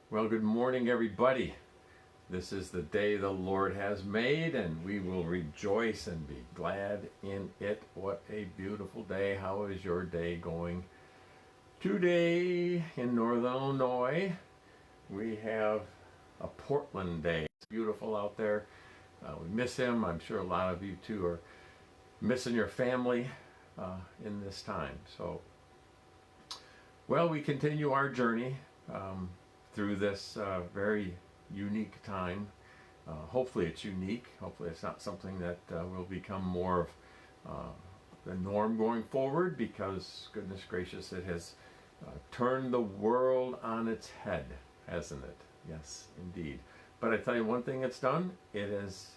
Well, good morning, everybody. This is the day the Lord has made, and we will rejoice and be glad in it. What a beautiful day. How is your day going? Today in Northern Illinois, we have a Portland day. It's beautiful out there. We miss him. I'm sure a lot of you too are missing your family in this time. So, well, we continue our journey through this very unique time. Hopefully it's unique. Hopefully it's not something that will become more of the norm going forward, because goodness gracious, it has turned the world on its head, hasn't it? Yes, indeed. But I tell you one thing it's done, it has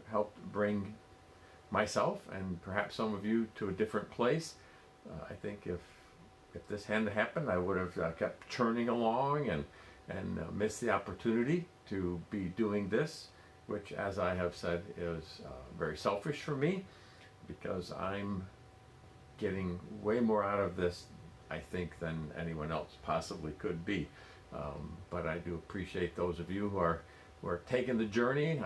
helped bring myself and perhaps some of you to a different place. I think if this hadn't happened, I would have kept churning along and missed the opportunity to be doing this, which, as I have said, is very selfish for me, because I'm getting way more out of this, I think, than anyone else possibly could be. But I do appreciate those of you who are taking the journey.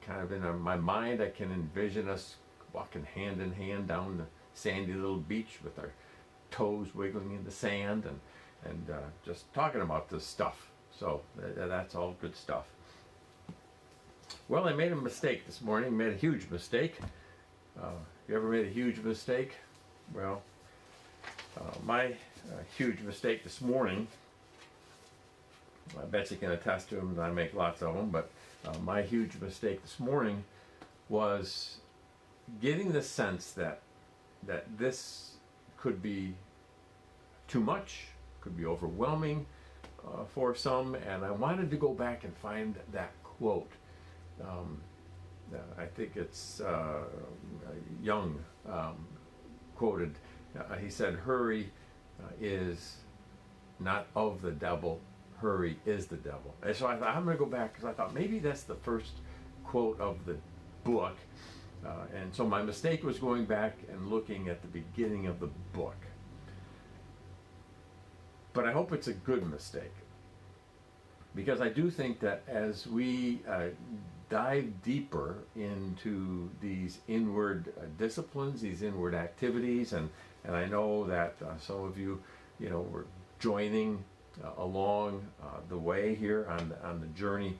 Kind of in my mind, I can envision us walking hand in hand down the sandy little beach with our toes wiggling in the sand and just talking about this stuff. So that's all good stuff. Well, I made a mistake this morning. Made a huge mistake. You ever made a huge mistake? Well, my huge mistake this morning, I bet you can attest to them, and I make lots of them, but my huge mistake this morning was getting the sense that this could be too much, could be overwhelming for some, and I wanted to go back and find that quote. I think it's Jung quoted. He said, "Hurry is not of the devil, hurry is the devil." And so I thought, I'm going to go back, because I thought maybe that's the first quote of the book. And so my mistake was going back and looking at the beginning of the book. But I hope it's a good mistake, because I do think that as we dive deeper into these inward disciplines, these inward activities, and I know that some of you, were joining along the way here on the journey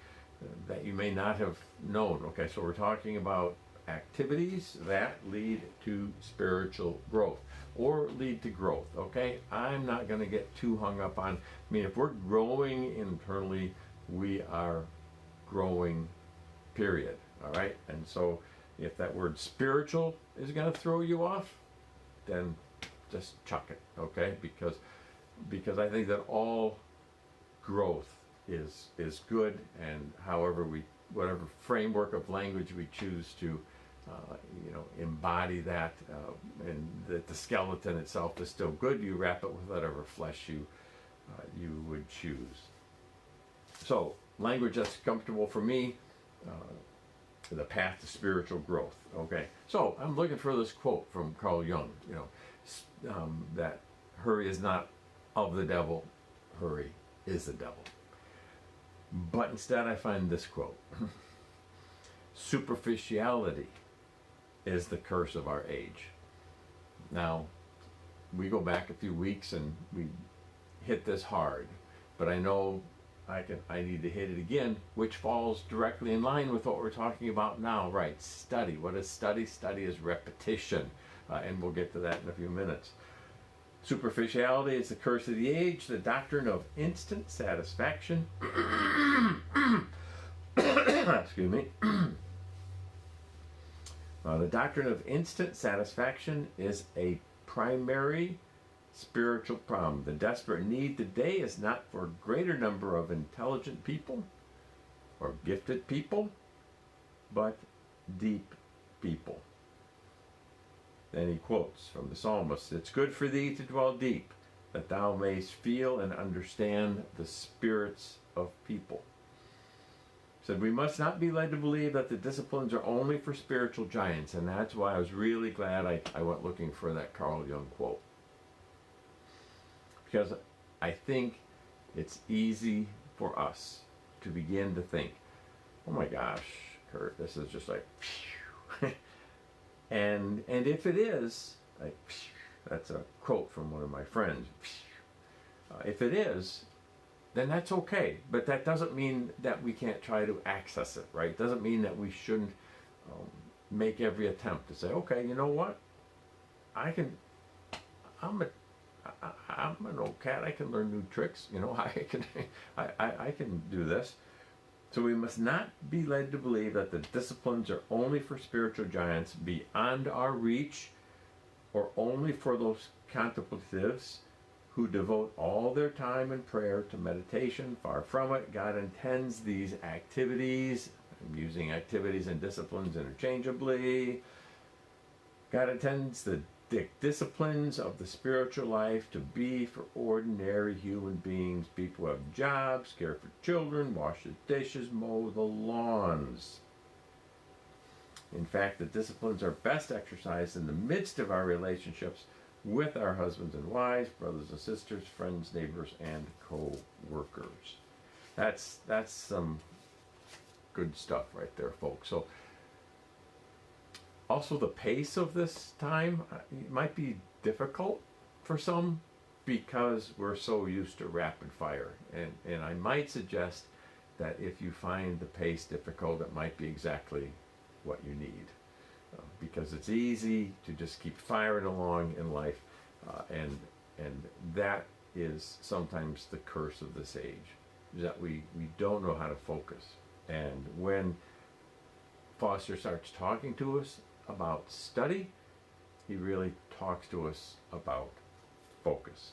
that you may not have known. Okay, so we're talking about activities that lead to spiritual growth or lead to growth. Okay, I'm not going to get too hung up on, if we're growing internally, we are growing, period. All right, and so if that word spiritual is going to throw you off, then just chuck it. Okay, because I think that all growth is good, and whatever framework of language we choose to embody that, and that the skeleton itself is still good, you wrap it with whatever flesh you would choose. So language that's comfortable for me, the path to spiritual growth. Okay, so I'm looking for this quote from Carl Jung, that hurry is not of the devil, hurry is the devil. But instead I find this quote: superficiality is the curse of our age. Now, we go back a few weeks and we hit this hard, but I know I need to hit it again, which falls directly in line with what we're talking about now, right? Study. What is study? Study is repetition, and we'll get to that in a few minutes. Superficiality is the curse of the age, the doctrine of instant satisfaction. Excuse me. The doctrine of instant satisfaction is a primary spiritual problem. The desperate need today is not for a greater number of intelligent people or gifted people, but deep people. Then he quotes from the psalmist: "It's good for thee to dwell deep, that thou mayst feel and understand the spirits of people." Said we must not be led to believe that the disciplines are only for spiritual giants, and that's why I was really glad I went looking for that Carl Jung quote. Because I think it's easy for us to begin to think, oh my gosh, Kurt, this is just like, and if it is, like, that's a quote from one of my friends. If it is, then that's okay. But that doesn't mean that we can't try to access it, right? Doesn't mean that we shouldn't make every attempt to say, okay, you know what? I'm an old cat. I can learn new tricks. You know, I can do this. So we must not be led to believe that the disciplines are only for spiritual giants beyond our reach, or only for those contemplatives who devote all their time in prayer to meditation. Far from it. God intends these activities, I'm using activities and disciplines interchangeably. God intends the disciplines of the spiritual life to be for ordinary human beings, people who have jobs, care for children, wash the dishes, mow the lawns. In fact, the disciplines are best exercised in the midst of our relationships with our husbands and wives, brothers and sisters, friends, neighbors, and co-workers. That's some good stuff right there, folks. So also the pace of this time might be difficult for some because we're so used to rapid fire. And I might suggest that if you find the pace difficult, it might be exactly what you need. Because it's easy to just keep firing along in life. And that is sometimes the curse of this age, is that we don't know how to focus. And when Foster starts talking to us about study, he really talks to us about focus.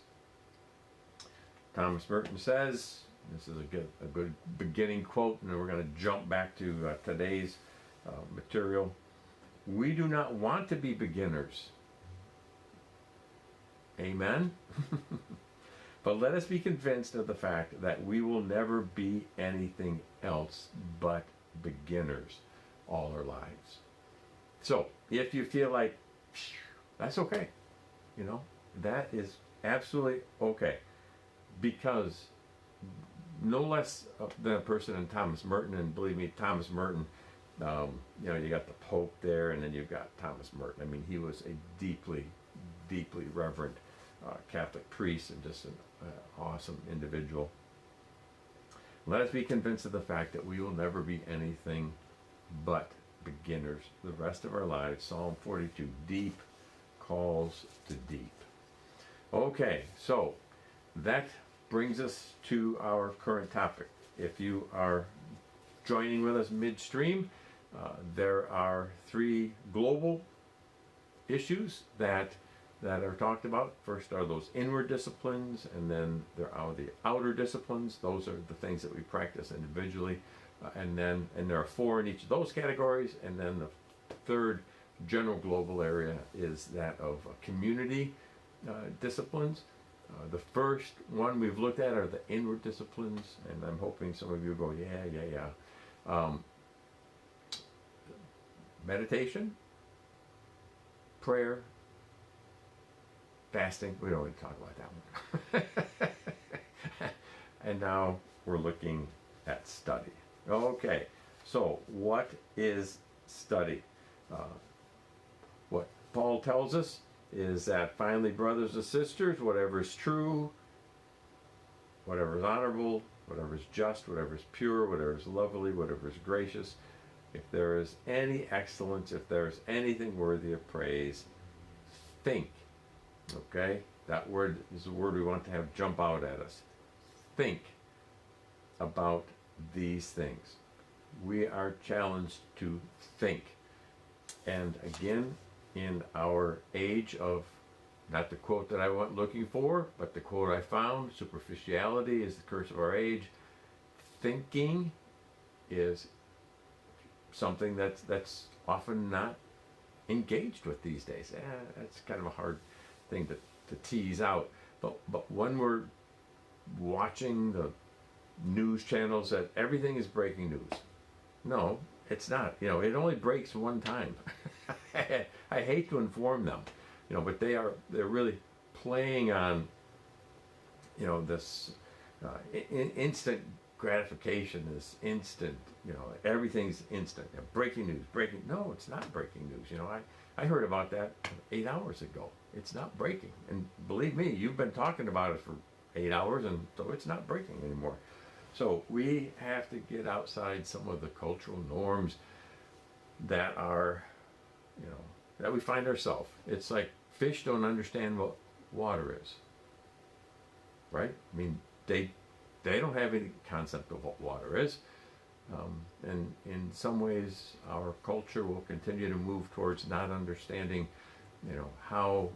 Thomas Merton says, this is a good beginning quote, and then we're going to jump back to today's material. We do not want to be beginners. Amen? But let us be convinced of the fact that we will never be anything else but beginners all our lives. So, if you feel like, that's okay. You know, that is absolutely okay. Because no less than a person in Thomas Merton, and believe me, Thomas Merton, you know, you got the Pope there, and then you've got Thomas Merton. I mean, he was a deeply, deeply reverent Catholic priest and just an awesome individual. Let us be convinced of the fact that we will never be anything but beginners the rest of our lives. Psalm 42, deep calls to deep. Okay, so that brings us to our current topic. If you are joining with us midstream, there are 3 global issues that are talked about. First are those inward disciplines, and then there are the outer disciplines. Those are the things that we practice individually, and there are 4 in each of those categories. And then the third general global area is that of community disciplines. The first one we've looked at are the inward disciplines, and I'm hoping some of you go, yeah. Meditation, prayer, fasting. We don't need to talk about that one. And now we're looking at study. Okay, so what is study? What Paul tells us is that finally, brothers and sisters, whatever is true, whatever is honorable, whatever is just, whatever is pure, whatever is lovely, whatever is gracious, if there is any excellence, if there is anything worthy of praise, think. Okay? That word is a word we want to have jump out at us. Think about these things. We are challenged to think. And again, in our age of, not the quote that I went looking for, but the quote I found, superficiality is the curse of our age. Thinking is something that's often not engaged with these days. That's kind of a hard thing to tease out. But when we're watching the news channels, that everything is breaking news. No, it's not. You know, it only breaks one time. I hate to inform them, you know, but they're really playing on, you know, this instant gratification, this instant, everything's instant. Breaking news, breaking. No, it's not breaking news. I heard about that 8 hours ago. It's not breaking. And believe me, you've been talking about it for 8 hours, and so it's not breaking anymore. So we have to get outside some of the cultural norms that are, that we find ourselves. It's like fish don't understand what water is, right? I mean, they don't have any concept of what water is. And in some ways, our culture will continue to move towards not understanding, how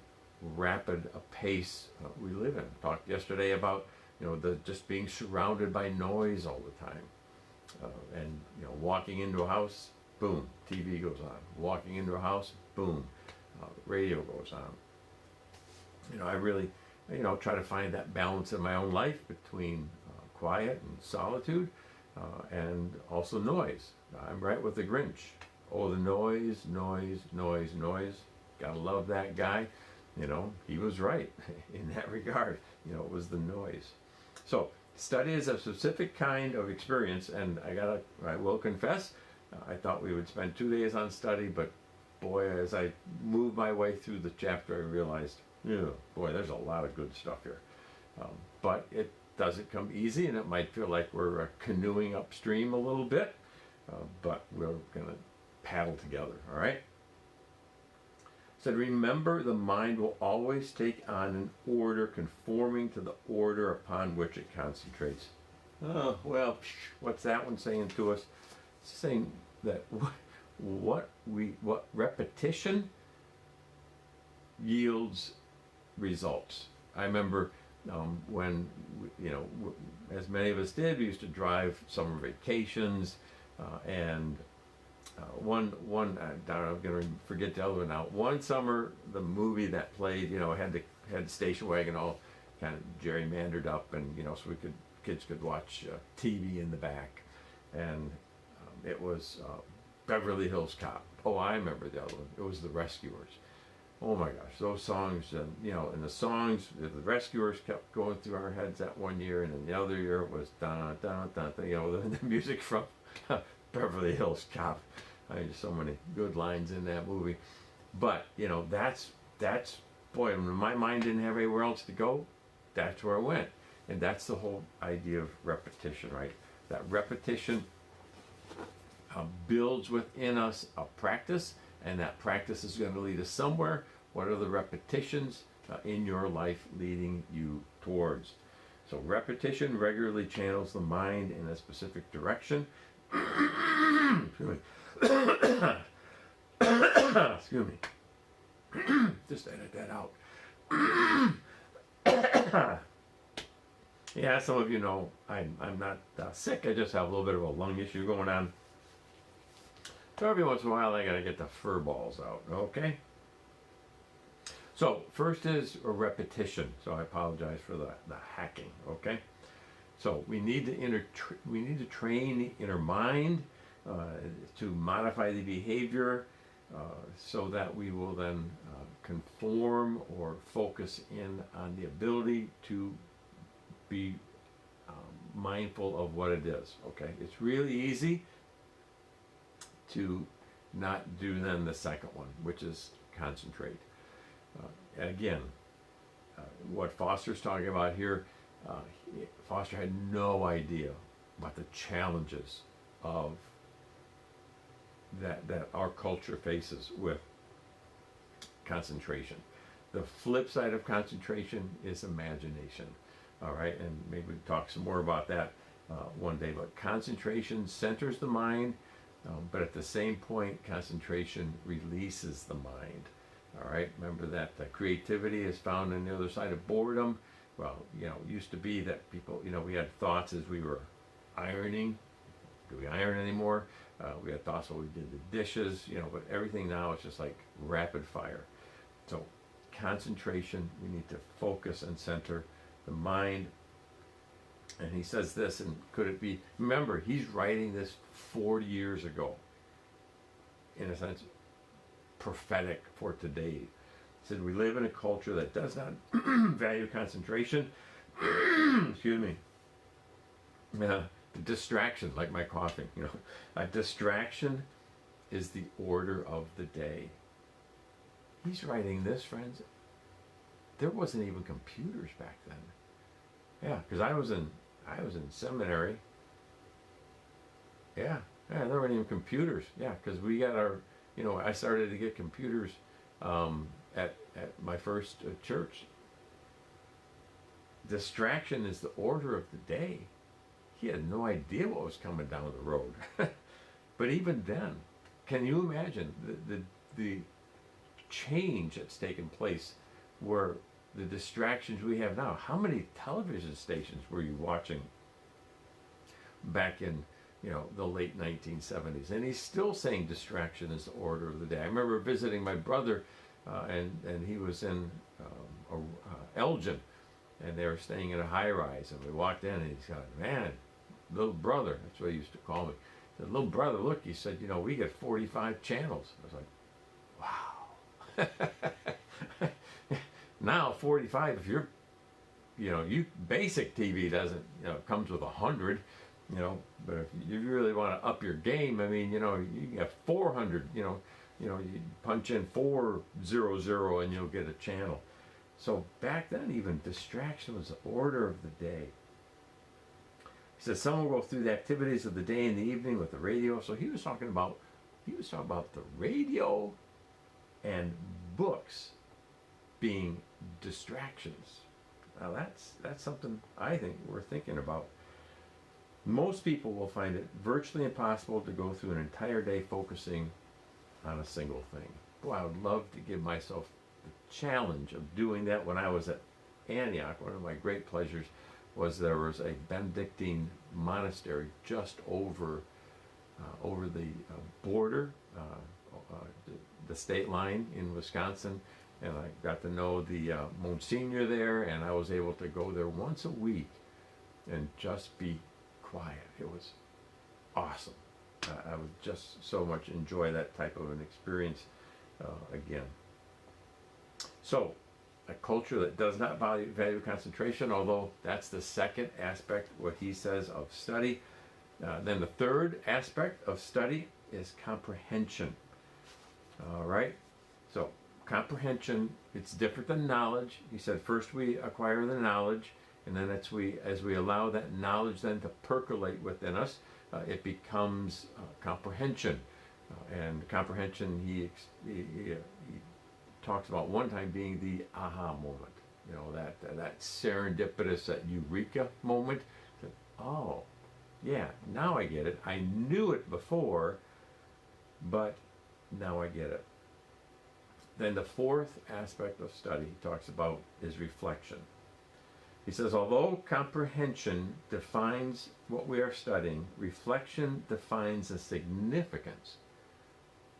rapid a pace we live in. Talked yesterday about, the just being surrounded by noise all the time. And, walking into a house, boom, TV goes on. Walking into a house, boom, radio goes on. I really, try to find that balance in my own life between quiet and solitude, and also noise. I'm right with the Grinch. Oh, the noise, noise, noise, noise. Gotta love that guy. He was right in that regard. It was the noise. So, study is a specific kind of experience, and I will confess, I thought we would spend 2 days on study, but boy, as I moved my way through the chapter, I realized, boy, there's a lot of good stuff here. But it doesn't come easy, and it might feel like we're canoeing upstream a little bit, but we're going to paddle together, all right? Said, remember, the mind will always take on an order conforming to the order upon which it concentrates. Oh, well, what's that one saying to us? It's saying that what repetition yields results. I remember when, as many of us did, we used to drive summer vacations, and I'm going to forget the other one now. One summer, the movie that played, had the station wagon all kind of gerrymandered up, and so kids could watch TV in the back, and it was Beverly Hills Cop. Oh, I remember the other one. It was The Rescuers. Oh my gosh, those songs, and the songs, the Rescuers kept going through our heads that one year, and then the other year it was dun dun dun, the music from Beverly Hills Cop. I mean, so many good lines in that movie. But, that's, boy, when my mind didn't have anywhere else to go, that's where I went. And that's the whole idea of repetition, right? That repetition builds within us a practice, and that practice is going to lead us somewhere. What are the repetitions in your life leading you towards? So repetition regularly channels the mind in a specific direction. Excuse me. Excuse me. Just edit that out. Yeah, some of you know I'm not sick. I just have a little bit of a lung issue going on. So every once in a while I gotta get the fur balls out, okay? So first is a repetition. So I apologize for the hacking, okay? So we need to train the inner mind to modify the behavior so that we will then conform or focus in on the ability to be mindful of what it is, okay? It's really easy to not do then the second one, which is concentrate. Again, what Foster's talking about here, Foster had no idea about the challenges of that our culture faces with concentration. The flip side of concentration is imagination. All right, and maybe we can talk some more about that one day. But concentration centers the mind, but at the same point, concentration releases the mind. All right, remember that creativity is found on the other side of boredom. Well, it used to be that people, we had thoughts as we were ironing. Do we iron anymore? We had thoughts while we did the dishes, but everything now is just like rapid fire. So concentration, we need to focus and center the mind. And he says this, and could it be, remember, he's writing this 40 years ago, in a sense, prophetic for today. He said, we live in a culture that does not value concentration, excuse me, The distraction, like my coughing, a distraction is the order of the day. He's writing this, friends. There wasn't even computers back then. Yeah, because I was in seminary. Yeah, there weren't even computers. Yeah, because we got our, I started to get computers at my first church. Distraction is the order of the day. He had no idea what was coming down the road. But even then, can you imagine the change that's taken place where the distractions we have now? How many television stations were you watching back in the late 1970s? And he's still saying distraction is the order of the day. I remember visiting my brother, and he was in Elgin, and they were staying in a high-rise, and we walked in, and he's going, man, little brother, that's what he used to call me. He said, little brother, look, he said, we get 45 channels. I was like, wow. Now 45, if you're, basic TV doesn't, comes with 100, but if you really want to up your game, I mean, you can have 400, you punch in 400 and you'll get a channel. So back then, even distraction was the order of the day. He says some will go through the activities of the day and the evening with the radio. So he was talking about the radio and books being distractions. Now that's something I think we're thinking about. Most people will find it virtually impossible to go through an entire day focusing on a single thing. Boy, I would love to give myself the challenge of doing that. When I was at Antioch, one of my great pleasures was there was a Benedictine monastery just over the border, the state line in Wisconsin, and I got to know the Monsignor there, and I was able to go there once a week and just be quiet. It was awesome. I would just so much enjoy that type of an experience again. So, a culture that does not value concentration, although that's the second aspect, what he says, of study. Then the third aspect of study is comprehension. All right? So, comprehension, it's different than knowledge. He said first we acquire the knowledge, and then as we allow that knowledge then to percolate within us, it becomes comprehension. And comprehension, he talks about one time being the aha moment, that serendipitous, that eureka moment. That, oh, yeah, now I get it. I knew it before, but now I get it. Then the fourth aspect of study he talks about is reflection. He says, although comprehension defines what we are studying, reflection defines the significance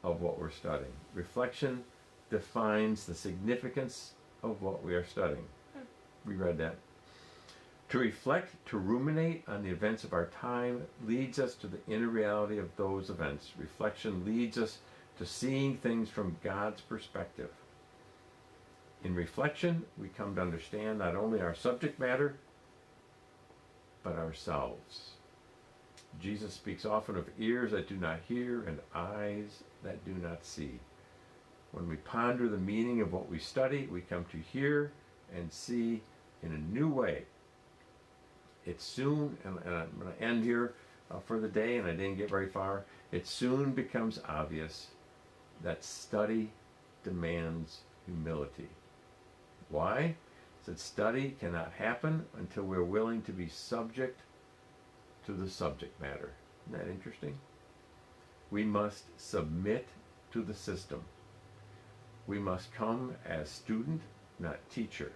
of what we're studying. Reflection defines the significance of what we are studying. We read that. To reflect, to ruminate on the events of our time leads us to the inner reality of those events. Reflection leads us to seeing things from God's perspective. In reflection, we come to understand not only our subject matter, but ourselves. Jesus speaks often of ears that do not hear and eyes that do not see. When we ponder the meaning of what we study, we come to hear and see in a new way. It soon, and I'm going to end here for the day, and I didn't get very far, it soon becomes obvious that study demands humility. Why? It said study cannot happen until we're willing to be subject to the subject matter. Isn't that interesting? We must submit to the system. We must come as student, not teacher.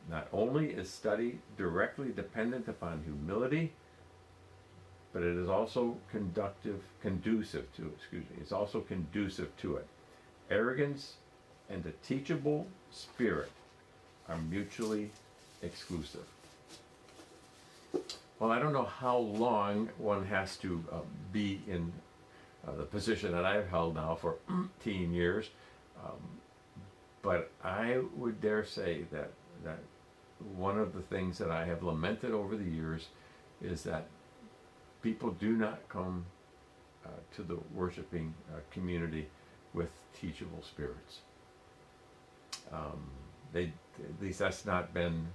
Not only is study directly dependent upon humility, but it is also conducive to it. Arrogance and a teachable spirit are mutually exclusive. Well, I don't know how long one has to be in the position that I've held now for 18 years, but I would dare say that one of the things that I have lamented over the years is that people do not come to the worshiping community with teachable spirits. At least that's not been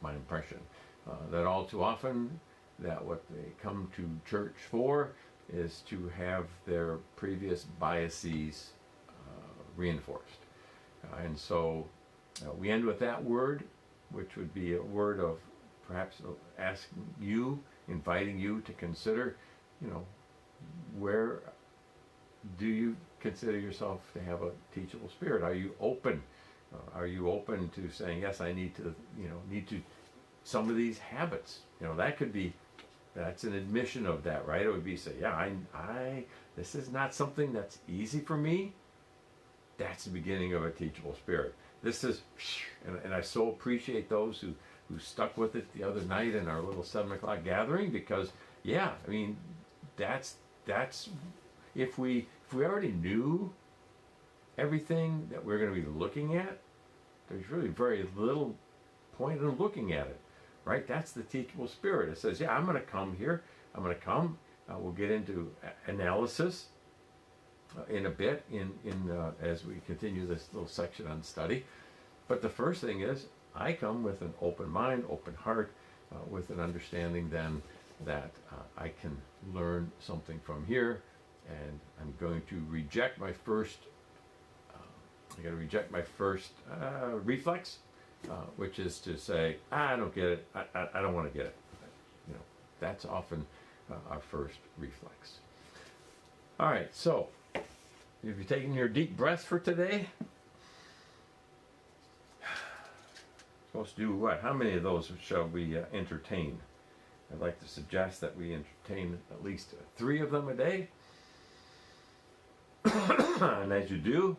my impression. That all too often, that what they come to church for is to have their previous biases reinforced. And so we end with that word, which would be a word of perhaps asking you, inviting you to consider, where do you consider yourself to have a teachable spirit? Are you open? Are you open to saying, yes, I need to, some of these habits, that could be, that's an admission of that, right? It would be say, yeah, this is not something that's easy for me. That's the beginning of a teachable spirit. This is, and I so appreciate those who stuck with it the other night in our little 7 o'clock gathering, because that's if we already knew everything that we're going to be looking at, there's really very little point in looking at it, right? That's the teachable spirit. It says, yeah, I'm going to come here. We'll get into analysis in a bit as we continue this little section on study. But the first thing is, I come with an open mind, open heart, with an understanding then that I can learn something from here, and I'm going to reject my first. I got to reject my first reflex, which is to say, I don't get it. I don't want to get it. That's often our first reflex. All right, so if you're taking your deep breaths for today, supposed to do what? How many of those shall we entertain? I'd like to suggest that we entertain at least 3 of them a day. And as you do,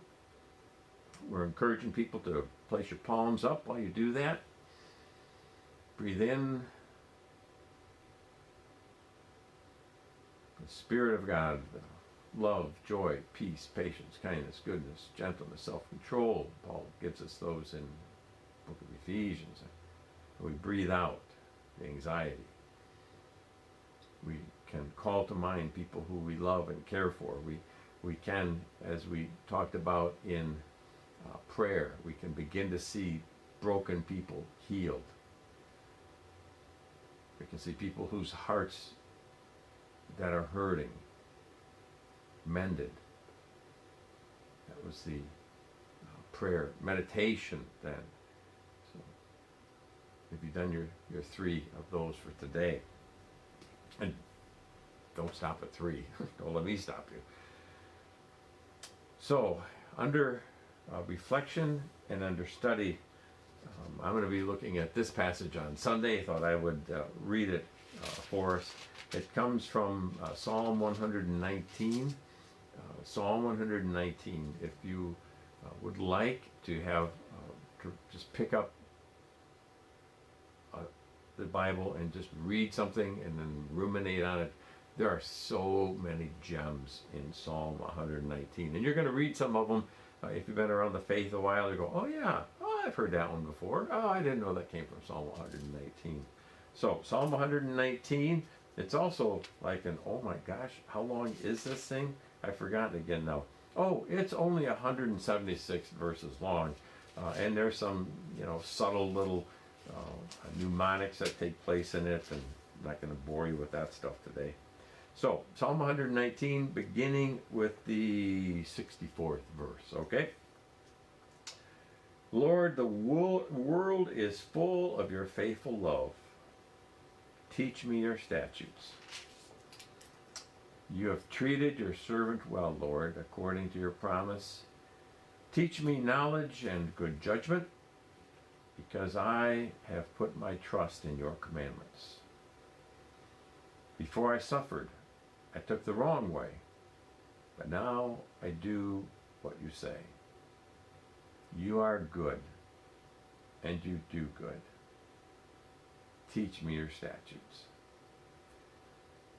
we're encouraging people to place your palms up while you do that. Breathe in. The Spirit of God, love, joy, peace, patience, kindness, goodness, gentleness, self-control. Paul gives us those in the book of Ephesians. We breathe out the anxiety. We can call to mind people who we love and care for. We can, as we talked about in prayer, we can begin to see broken people healed. We can see people whose hearts that are hurting mended. That was the prayer meditation then. So if you've done your 3 of those for today, and don't stop at 3. Don't let me stop you. So under reflection and under study, I'm going to be looking at this passage on Sunday. I thought I would read it for us. It comes from Psalm 119. Psalm 119. If you would like to have to just pick up the Bible and just read something and then ruminate on it, there are so many gems in Psalm 119. And you're going to read some of them. If you've been around the faith a while, you go, oh yeah, I've heard that one before. Oh, I didn't know that came from Psalm 119. So Psalm 119, it's also like oh my gosh, how long is this thing? I've forgotten again now. Oh, it's only 176 verses long. And there's some, subtle little mnemonics that take place in it, and I'm not going to bore you with that stuff today. So, Psalm 119, beginning with the 64th verse, okay? Lord, the world is full of your faithful love. Teach me your statutes. You have treated your servant well, Lord, according to your promise. Teach me knowledge and good judgment, because I have put my trust in your commandments. Before I suffered, I took the wrong way, but now I do what you say. You are good, and you do good. Teach me your statutes.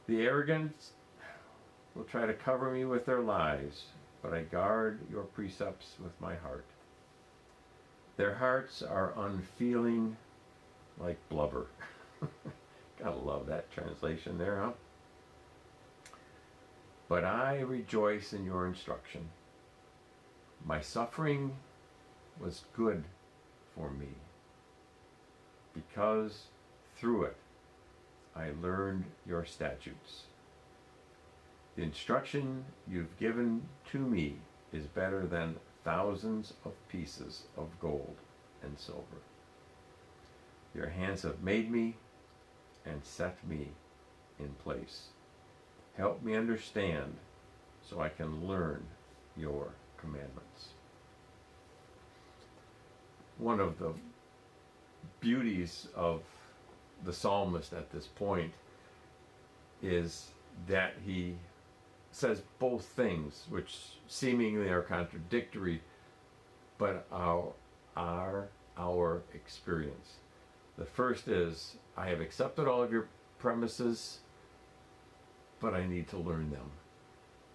The arrogant will try to cover me with their lies, but I guard your precepts with my heart. Their hearts are unfeeling like blubber. Gotta love that translation there, huh? But I rejoice in your instruction. My suffering was good for me, because through it I learned your statutes. The instruction you've given to me is better than thousands of pieces of gold and silver. Your hands have made me and set me in place. Help me understand so I can learn your commandments. One of the beauties of the psalmist at this point is that he says both things, which seemingly are contradictory, but are our experience. The first is, I have accepted all of your premises, but I need to learn them.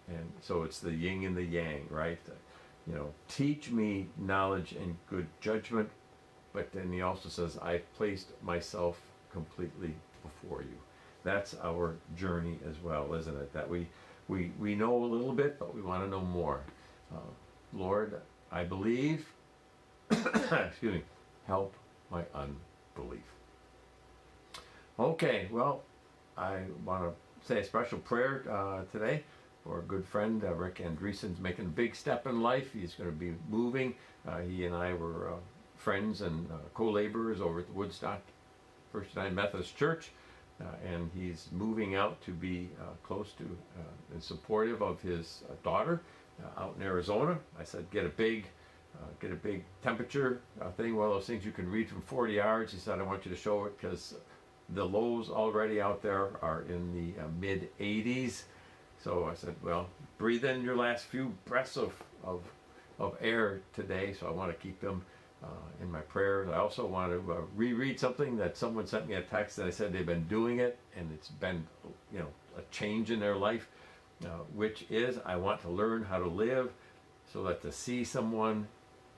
And so it's the yin and the yang, right? Teach me knowledge and good judgment, but then he also says, I've placed myself completely before you. That's our journey as well, isn't it? That we know a little bit, but we want to know more. Lord, I believe, excuse me, help my unbelief. Okay, well, I want to say a special prayer today for a good friend, Rick Andreessen's making a big step in life. He's going to be moving. He and I were friends and co-laborers over at the Woodstock First United Methodist Church, and he's moving out to be close to and supportive of his daughter out in Arizona. I said, get a big temperature thing, one of those things you can read from 40 yards. He said, I want you to show it because the lows already out there are in the mid 80s. So I said, well, breathe in your last few breaths of air today. So I want to keep them in my prayers. I also want to reread something that someone sent me a text that I said they've been doing it and it's been, a change in their life, which is I want to learn how to live so that to see someone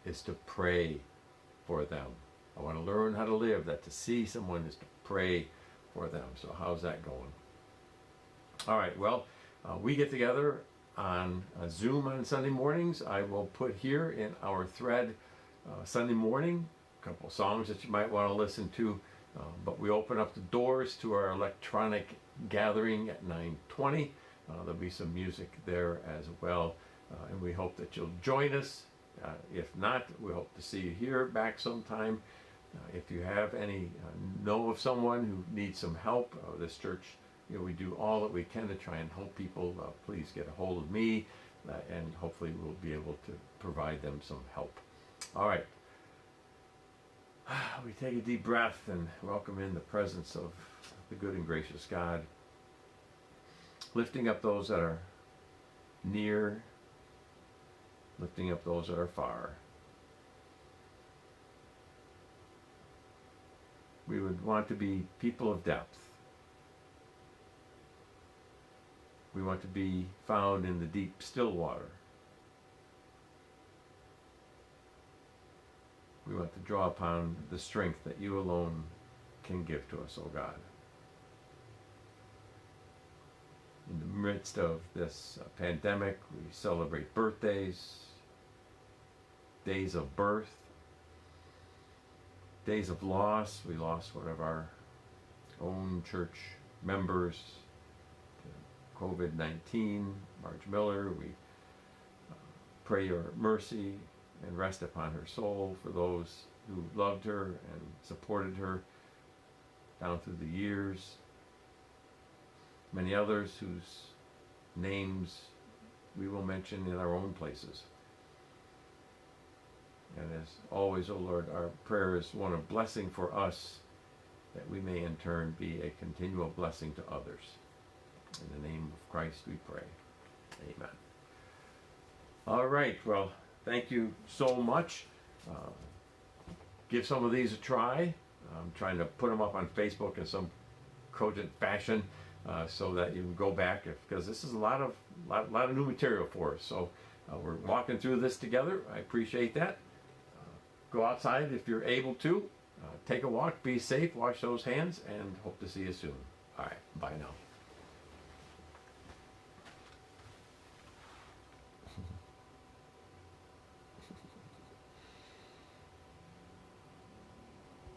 is to pray for them. I want to learn how to live that to see someone is to pray for them. So how's that going? All right, well, we get together on Zoom on Sunday mornings. I will put here in our thread Sunday morning a couple of songs that you might want to listen to, but we open up the doors to our electronic gathering at 9:20. There'll be some music there as well, and we hope that you'll join us. If not, we hope to see you here back sometime. If you have know of someone who needs some help, this church, we do all that we can to try and help people. Please get a hold of me, and hopefully we'll be able to provide them some help. All right. We take a deep breath and welcome in the presence of the good and gracious God, lifting up those that are near, lifting up those that are far. We would want to be people of depth. We want to be found in the deep, still water. We want to draw upon the strength that you alone can give to us, O God. In the midst of this pandemic, we celebrate birthdays, days of birth, days of loss. We lost one of our own church members to COVID-19, Marge Miller. We pray your mercy and rest upon her soul for those who loved her and supported her down through the years. Many others whose names we will mention in our own places. And as always, O Lord, our prayer is one of blessing for us, that we may in turn be a continual blessing to others. In the name of Christ we pray. Amen. All right, well, thank you so much. Give some of these a try. I'm trying to put them up on Facebook in some cogent fashion so that you can go back, because this is a lot of new material for us. So we're walking through this together. I appreciate that. Go outside if you're able to. Take a walk, be safe, wash those hands, and hope to see you soon. All right, bye now.